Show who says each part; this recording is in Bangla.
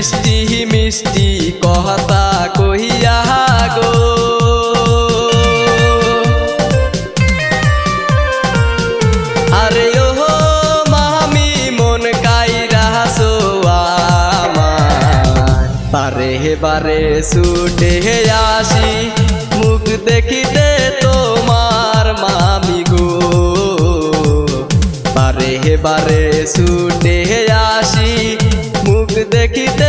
Speaker 1: মিষ্টি মিষ্টি কথা কহিয়া গো আরে ও মামি মন কাইরাছো আমার বারে বারে ছুটে আসি মুখ দেখিতে তোমার মামি গো বারে বারে ছুটে আসি মুখ দেখিতে